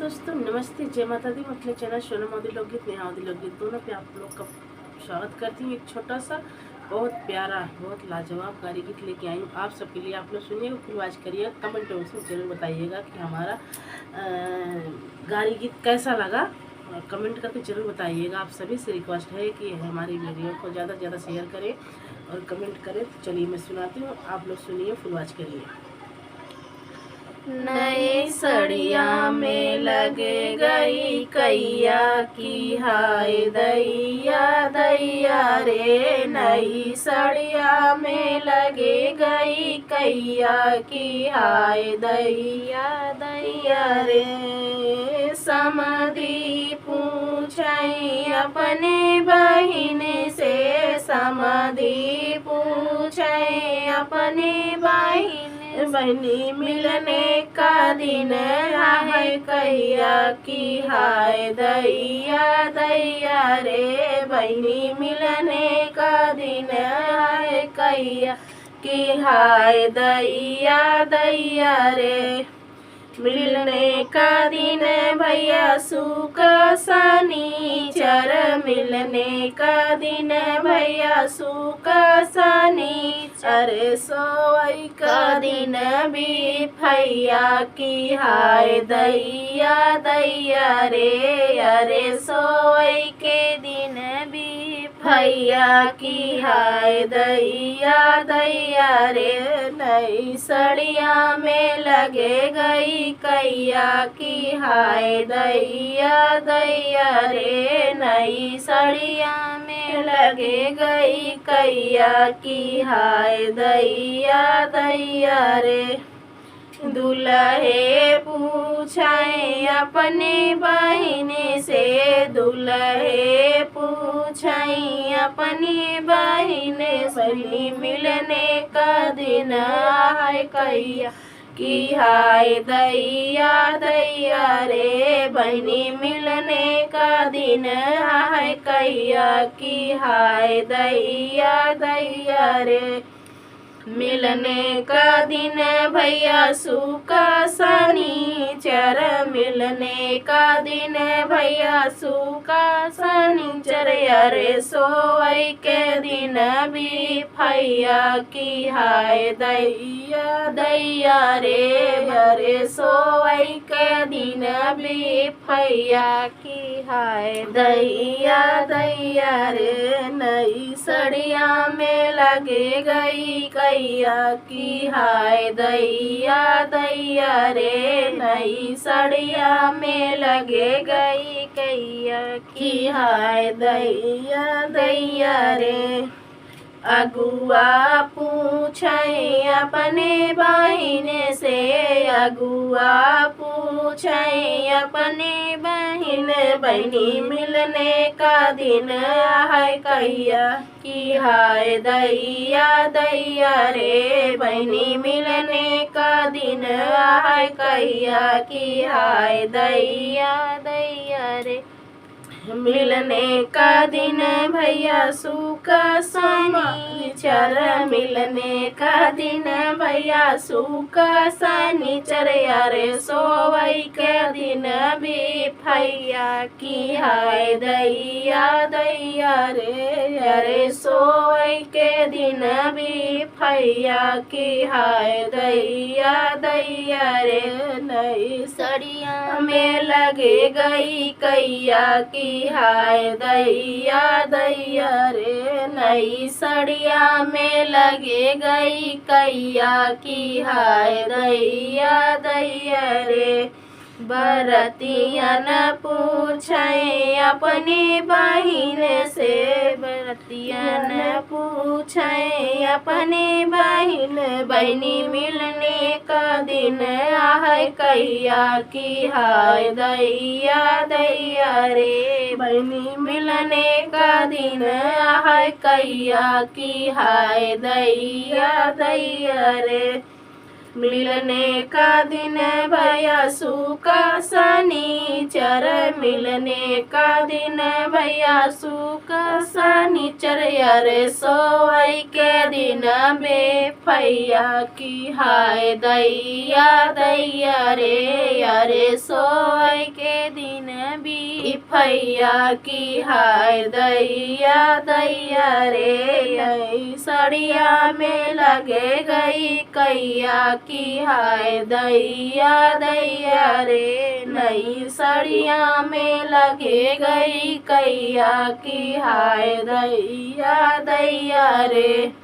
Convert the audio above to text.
दोस्तों, नमस्ते, जय माता दी। मैं अपने चैनल सोनम मोदी लोकगीत, नेहावती लोकगीत दोनों पे आप लोग का स्वागत करती हूँ। एक छोटा सा बहुत प्यारा, बहुत लाजवाब गाड़ी गीत लेके आई हूँ आप सबके लिए। आप लोग सुनिएगा, फिर वाच करिएगा, कमेंट बॉक्स में जरूर बताइएगा कि हमारा गाड़ी गीत कैसा लगा। कमेंट करके जरूर बताइएगा। आप सभी से रिक्वेस्ट है कि हमारी वीडियो को ज़्यादा से ज़्यादा शेयर करें और कमेंट करें। तो चलिए मैं सुनाती हूँ, आप लोग सुनिए, फिर वाच करिए। नई सड़िया में लगे गई कैया की हाय दैया दैया रे। नई सड़िया में लगे गई कैया की हाय दैया दैया रे। समधी पूछई अपने बहिन से, समधी पूछई अपने बहिनी मिलने का दिन है कैया की हाय दैया दैया रे। बहिनी मिलने का दिन है कैया की हाय दैया दैया रे। मिलने का दिन भैया सुख शनिचर, मिलने का दिन भैया सुख शनिचर। सोई का दिन भी फैया की हाय दैया दैया रे। अरे सोई के दिन भी फैया की हाय दैया दैया रे। नई सड़िया में लगे गई कैया की हाय दैया दैया रे। नई सड़िया में लगे गई कैया की हाय दैया दैया रे। दुल्हे पूछे अपने बहिन से, दुल्हे पूछे अपनी बहिन से। मिलने का दिन है कैया की हाय दैया दैया रे। बहिनी मिलने का दिन है कैया की हाय दैया दैया रे। मिलने का दिन भैया सुख शनिचर, मिलने का दिन भैया सुख शनिचर। अरे सोई के दिन भी फैया की हाय दैया दैया रे। अरे सोई के दिन भी फैया की हाय दैया दैया रे। नई सड़िया में लगे गई कैया की हाय दैया दैया रे। नई सड़िया में लगे गई कैया की हाय दैया दैया रे। अगुआ पूछे अपने बहिन से, अगुआ पूछे अपने बहिन। बहिनी मिलने का दिन है कैया की हाय दैया दैया रे। बहिनी मिलने का दिन है कैया की हाय दैया दैया रे। मिलने का दिन भैया सुख शनिचर, मिलने का दिन भैया सुख शनिचर। अरे सोई के दिन भी फैया की हाय दैया दैया रे। अरे सोई के दिन भी फैया की हाय दैया दैया रे। नई सड़िया में लगे गई कैया की हाय दैया दैया रे। नई सड़िया में लगे गई कैया की हाय दैया दैया रे। बरतियन पूछे अपनी बहिन से, बरतियन पूछे अपनी बहिन। बहिनी मिलने का दिन है कैया की हाय दैया दैया रे। बहिनी मिलने का दिन है कैया की हाय दैया दैया रे। मिलने का दिन भैया सुख शनिचर, शनिचर मिलने का दिन भैया सुख शनिचर अरे सोई के दिन बेफैया की हाय दैया दैया रे अरे सोई के दिन बेफैया की हाय दैया दैया रे नई सड़िया में लगे गई कैया की हाय दैया दैया रे नई सड़िया में लगे गई कैया की हाय दैया दैया रे।